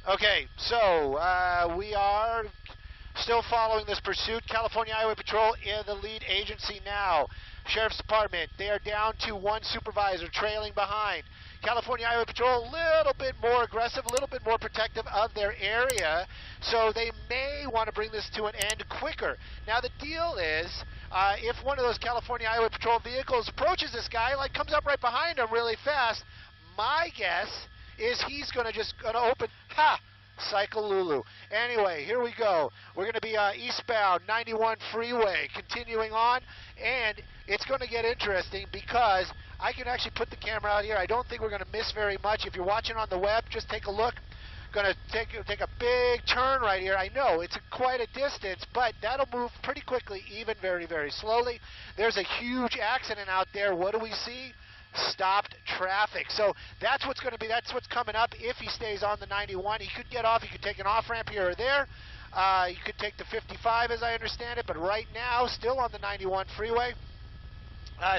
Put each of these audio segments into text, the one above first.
Okay, so we are still following this pursuit. California Highway Patrol in the lead agency now. Sheriff's Department, they are down to one supervisor trailing behind. California Highway Patrol a little bit more aggressive, a little bit more protective of their area, so they may want to bring this to an end quicker. Now the deal is, if one of those California Highway Patrol vehicles approaches this guy, like comes up right behind him really fast, my guess is he's going to open, Cycle Lulu. Anyway, here we go. We're going to be eastbound 91 freeway, continuing on, and it's going to get interesting because I can actually put the camera out here. I don't think we're going to miss very much. If you're watching on the web, just take a look. Going to take a big turn right here. I know it's quite a distance, but that'll move pretty quickly, even very, very slowly. There's a huge accident out there. What do we see? Stopped traffic. So that's what's going to be, that's what's coming up if he stays on the 91. He could get off, he could take an off-ramp here or there. You could take the 55 as I understand it, but right now still on the 91 freeway.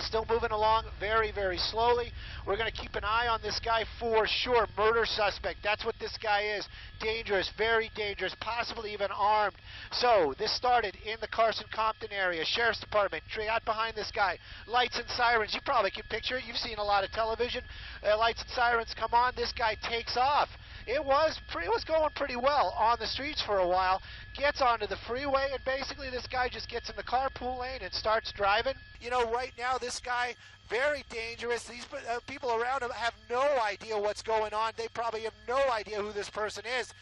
Still moving along very, very slowly. We're going to keep an eye on this guy for sure. Murder suspect. That's what this guy is. Dangerous, very dangerous, possibly even armed. So this started in the Carson-Compton area. Sheriff's Department, out behind this guy. Lights and sirens. You probably can picture it. You've seen a lot of television. Lights and sirens come on. This guy takes off. It was going pretty well on the streets for a while. Gets onto the freeway, and basically this guy just gets in the carpool lane and starts driving. You know, right now this guy, very dangerous. These people around him have no idea what's going on. They probably have no idea who this person is,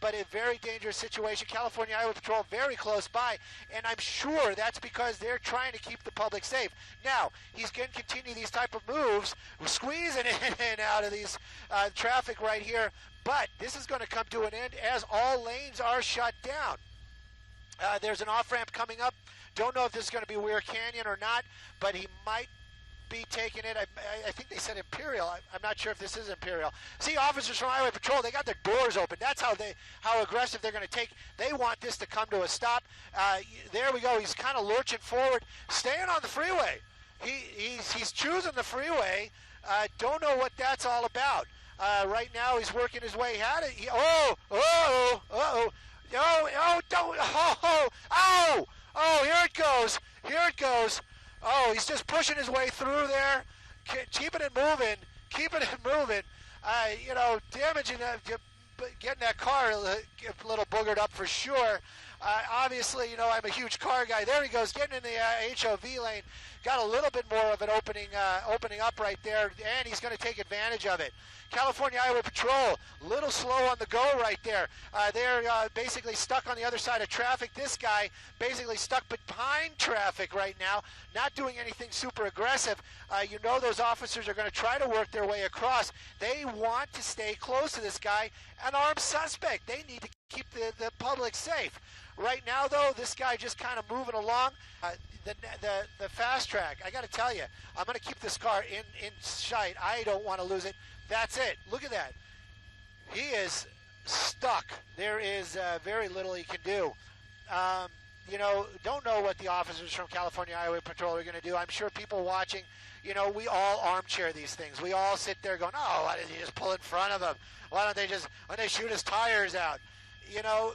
but a very dangerous situation. California Highway Patrol very close by, and I'm sure that's because they're trying to keep the public safe. Now, he's going to continue these type of moves, squeezing in and out of these traffic right here, but this is going to come to an end as all lanes are shut down. There's an off-ramp coming up. Don't know if this is going to be Weir Canyon or not, but he might be taking it. I think they said Imperial. I'm not sure if this is Imperial. See, officers from Highway Patrol, they got their doors open. That's how aggressive they're going to take. They want this to come to a stop. There we go. He's kind of lurching forward, staying on the freeway. He's choosing the freeway. Don't know what that's all about. Right now, he's working his way. Here it goes. Here it goes. Oh, he's just pushing his way through there, keeping it moving, you know, damaging, getting that car a little boogered up for sure. Obviously, you know, I'm a huge car guy. There he goes, getting in the HOV lane. Got a little bit more of an opening up right there, and he's going to take advantage of it. California Highway Patrol, a little slow on the go right there. They're basically stuck on the other side of traffic. This guy basically stuck behind traffic right now, not doing anything super aggressive. You know those officers are going to try to work their way across. They want to stay close to this guy, an armed suspect. They need to keep the public safe. Right now, though, this guy just kind of moving along. The fast track, I got to tell you, I'm going to keep this car in sight. I don't want to lose it. That's it. Look at that. He is stuck. There is very little he can do. You know, don't know what the officers from California Highway Patrol are going to do. I'm sure people watching, you know, we all armchair these things. We all sit there going, oh, why didn't he just pull in front of him? Why don't they just, when they shoot his tires out? You know,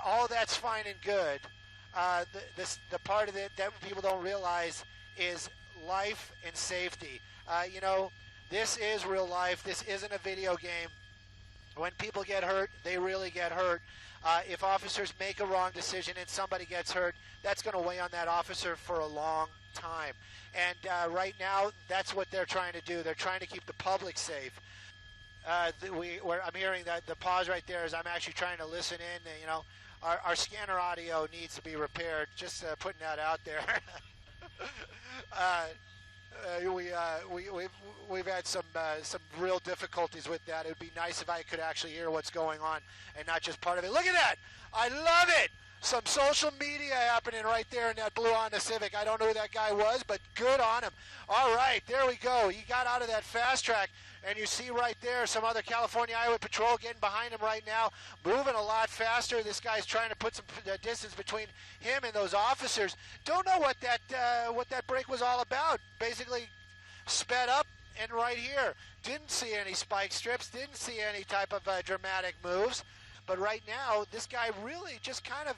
all that's fine and good. The part of it that people don't realize is life and safety. You know, this is real life. This isn't a video game. When people get hurt, they really get hurt. If officers make a wrong decision and somebody gets hurt, that's going to weigh on that officer for a long time. And right now, that's what they're trying to do. They're trying to keep the public safe. I'm hearing that the pause right there is I'm actually trying to listen in. You know, our scanner audio needs to be repaired. Just putting that out there. We've had some real difficulties with that. It would be nice if I could actually hear what's going on and not just part of it. Look at that! I love it! Some social media happening right there in that blue Honda Civic. I don't know who that guy was, but good on him. All right, there we go. He got out of that fast track, and you see right there some other California Highway Patrol getting behind him right now, moving a lot faster. This guy's trying to put some distance between him and those officers. Don't know what that break was all about. Basically sped up And right here, didn't see any spike strips, didn't see any type of dramatic moves. But right now, this guy really just kind of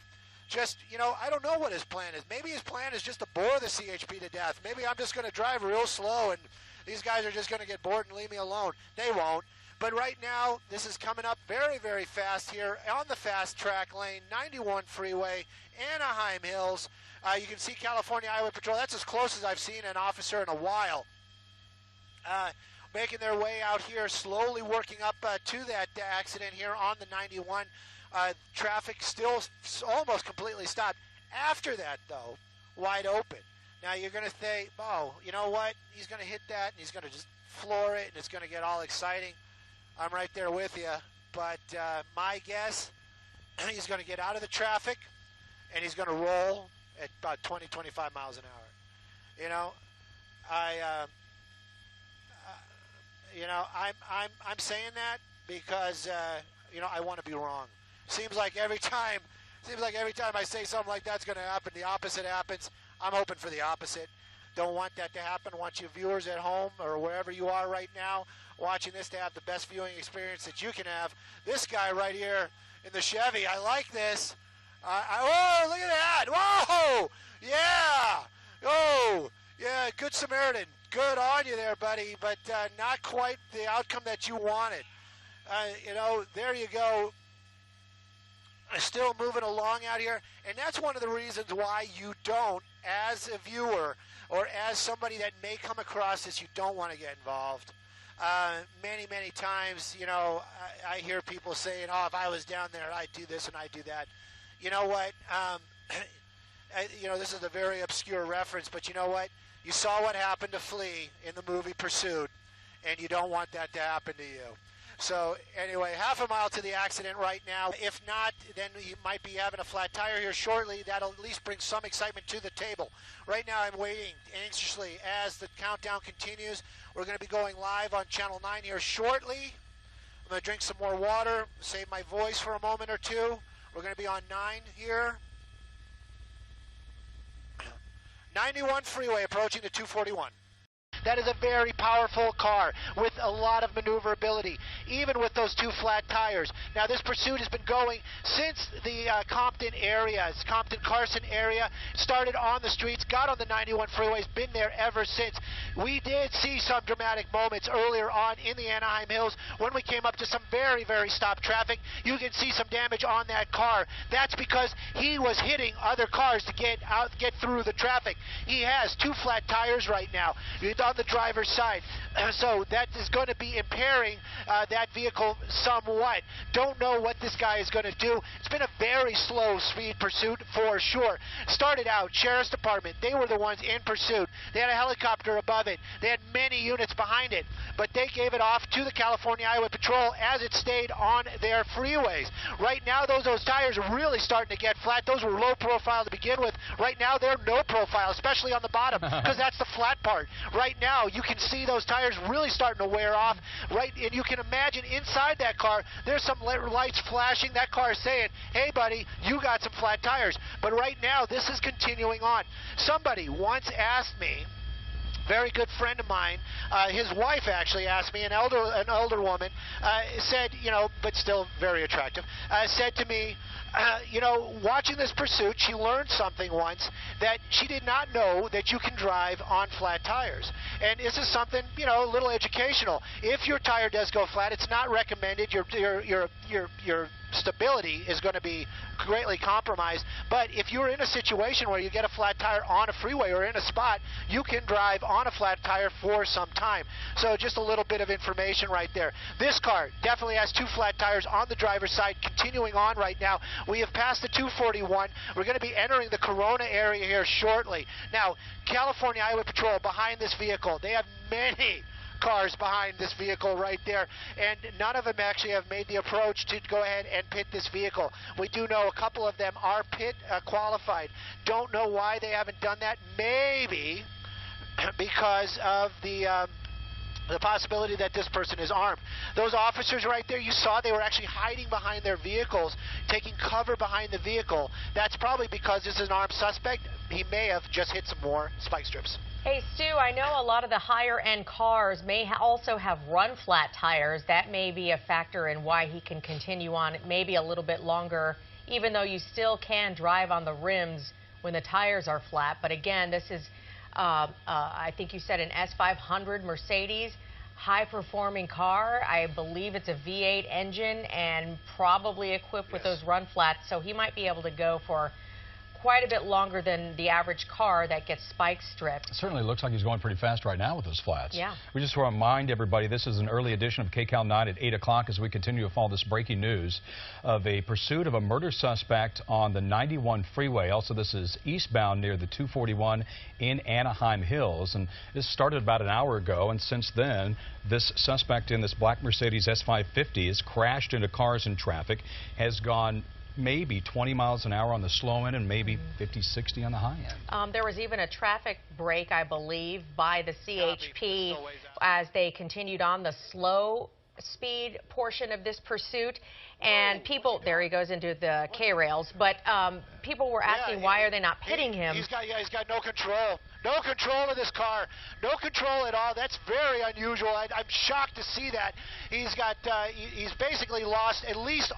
I don't know what his plan is. Maybe his plan is just to bore the CHP to death. Maybe I'm just going to drive real slow and these guys are just going to get bored and leave me alone. They won't. But right now, this is coming up very, very fast here on the fast track lane, 91 freeway, Anaheim Hills. You can see California Highway Patrol. That's as close as I've seen an officer in a while. Making their way out here, slowly working up to that accident here on the 91. Traffic still almost completely stopped. After that, though, wide open. Now you're going to say, oh, you know what? He's going to hit that, and he's going to just floor it, and it's going to get all exciting. I'm right there with you. But my guess, he's going to get out of the traffic, and he's going to roll at about 20, 25 miles an hour. You know, I'm saying that because I want to be wrong. Seems like every time I say something like that's going to happen, the opposite happens. I'm hoping for the opposite. Don't want that to happen. Want you viewers at home or wherever you are right now watching this to have the best viewing experience that you can have. This guy right here in the Chevy, I like this. Oh, look at that. Whoa! Yeah! Oh, yeah, good Samaritan. Good on you there, buddy, but not quite the outcome that you wanted. There you go. Still moving along out here, and that's one of the reasons why you don't, as a viewer or as somebody that may come across this, you don't want to get involved. Many times, I hear people saying, oh, if I was down there, I'd do this and I'd do that. You know what? This is a very obscure reference, but you know what? You saw what happened to Flea in the movie Pursuit, and you don't want that to happen to you. So anyway, half a mile to the accident right now. If not, then you might be having a flat tire here shortly. That'll at least bring some excitement to the table. Right now I'm waiting anxiously as the countdown continues. We're going to be going live on Channel 9 here shortly. I'm going to drink some more water, save my voice for a moment or two. We're going to be on 9 here. 91 freeway approaching the 241. That is a very powerful car with a lot of maneuverability, even with those two flat tires. Now, this pursuit has been going since the Compton Carson area, started on the streets, got on the 91 freeways, been there ever since. We did see some dramatic moments earlier on in the Anaheim Hills when we came up to some very, very stopped traffic. You can see some damage on that car. That's because he was hitting other cars to get through the traffic. He has two flat tires right now on the driver's side, so that is going to be impairing that vehicle somewhat. Don't know what this guy is going to do. It's been a very slow speed pursuit for sure. Started out, Sheriff's Department, they were the ones in pursuit. They had a helicopter above it. They had many units behind it, but they gave it off to the California Highway Patrol as it stayed on their freeways. Right now, those tires are really starting to get flat. Those were low profile to begin with. Right now, they're no profile, especially on the bottom, because that's the flat part. Right now, you can see those tires really starting to wear off, right? And you can imagine inside that car, there's some lights flashing. That car is saying, hey, buddy, you got some flat tires. But right now, this is continuing on. Somebody once asked me, very good friend of mine, his wife actually asked me, an older woman, said, but still very attractive, said to me, watching this pursuit, she learned something once that she did not know that you can drive on flat tires. And this is something, a little educational. If your tire does go flat, it's not recommended. Your stability is going to be greatly compromised. But if you're in a situation where you get a flat tire on a freeway or in a spot, you can drive on a flat tire for some time. So just a little bit of information right there. This car definitely has two flat tires on the driver's side. Continuing on right now, we have passed the 241. We're going to be entering the Corona area here shortly. Now, California Highway Patrol behind this vehicle, they have many cars behind this vehicle right there, and none of them actually have made the approach to go ahead and pit this vehicle. We do know a couple of them are pit qualified. Don't know why they haven't done that. Maybe because of the possibility that this person is armed. Those officers right there, you saw they were actually hiding behind their vehicles, taking cover behind the vehicle. That's probably because this is an armed suspect. He may have just hit some more spike strips. Hey, Stu, I know a lot of the higher-end cars may also have run-flat tires. That may be a factor in why he can continue on maybe a little bit longer, even though you still can drive on the rims when the tires are flat. But again, this is, I think you said an S500 Mercedes, high-performing car. I believe it's a V8 engine and probably equipped with those run-flats, so he might be able to go for quite a bit longer than the average car that gets spike stripped. It certainly looks like he's going pretty fast right now with those flats. Yeah. We just want to remind everybody this is an early edition of KCAL 9 at 8 o'clock as we continue to follow this breaking news of a pursuit of a murder suspect on the 91 freeway. Also, this is eastbound near the 241 in Anaheim Hills. And this started about an hour ago, and since then, this suspect in this black Mercedes S550 has crashed into cars in traffic, has gone maybe 20 miles an hour on the slow end and maybe 50, 60 on the high end. There was even a traffic break, I believe, by the CHP as they continued on the slow speed portion of this pursuit. And people, there he goes into the K-rails, but people were asking why are they not pitting him? He's got no control. No control of this car. No control at all. That's very unusual. I'm shocked to see that. He's got, he's basically lost at least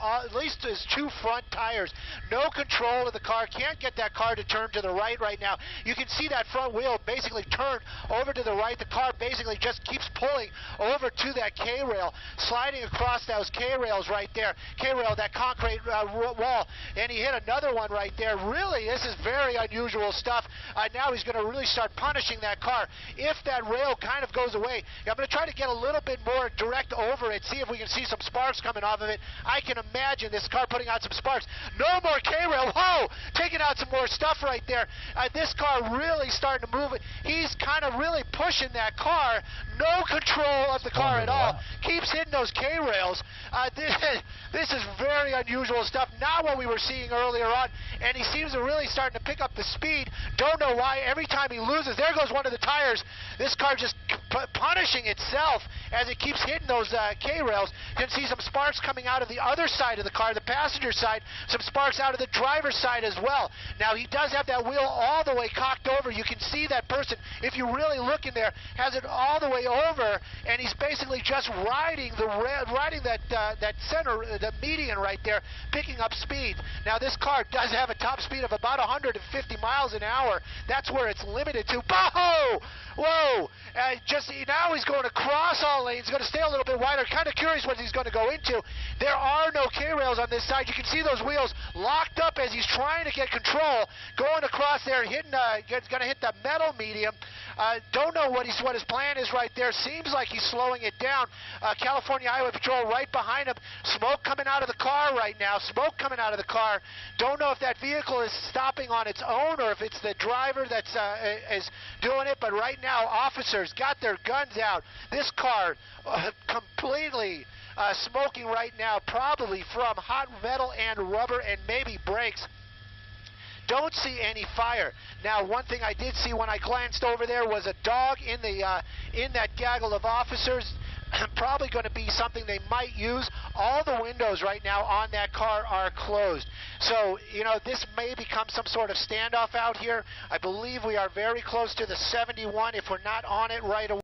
his two front tires. No control of the car. Can't get that car to turn to the right now. You can see that front wheel basically turn over to the right. The car basically just keeps pulling over to that K-rail, sliding across those K-rails right there. K-rail, that concrete wall. And he hit another one right there. Really, this is very unusual stuff. Now he's going to really start punishing that car. If that rail kind of goes away, I'm going to try to get a little bit more direct over it, see if we can see some sparks coming off of it. I can imagine this car putting out some sparks. No more K-rail. Whoa! Taking out some more stuff right there. This car really starting to move it. He's kind of really pushing that car. No control of the car at all. Keeps hitting those K-rails. This is very unusual stuff. Not what we were seeing earlier on. And he seems to really starting to pick up the speed. Don't know why. Every time he loses, there goes one of the tires. This car just punishing itself as it keeps hitting those K-rails. You can see some sparks coming out of the other side of the car, the passenger side, some sparks out of the driver's side as well. Now, he does have that wheel all the way cocked over. You can see that person, if you really look in there, has it all the way over, and he's basically just riding that center, the median right there, picking up speed. Now, this car does have a top speed of about 150 miles an hour. That's where it's limited to. Whoa! Whoa! Now he's going across all lanes, going to stay a little bit wider. Kind of curious what he's going to go into. There are no K-rails on this side. You can see those wheels locked up as he's trying to get control. Going across there, hitting, going to hit the metal medium. Don't know what his plan is right there. Seems like he's slowing it down. California Highway Patrol right behind him. Smoke coming out of the car right now. Smoke coming out of the car. Don't know if that vehicle is stopping on its own or if it's the driver that's is doing it. But right now, officers got their guns out. This car completely smoking right now, probably from hot metal and rubber and maybe brakes. Don't see any fire. Now, one thing I did see when I glanced over there was a dog in that gaggle of officers. Probably going to be something they might use. All the windows right now on that car are closed. So, you know, this may become some sort of standoff out here. I believe we are very close to the 71 if we're not on it right away.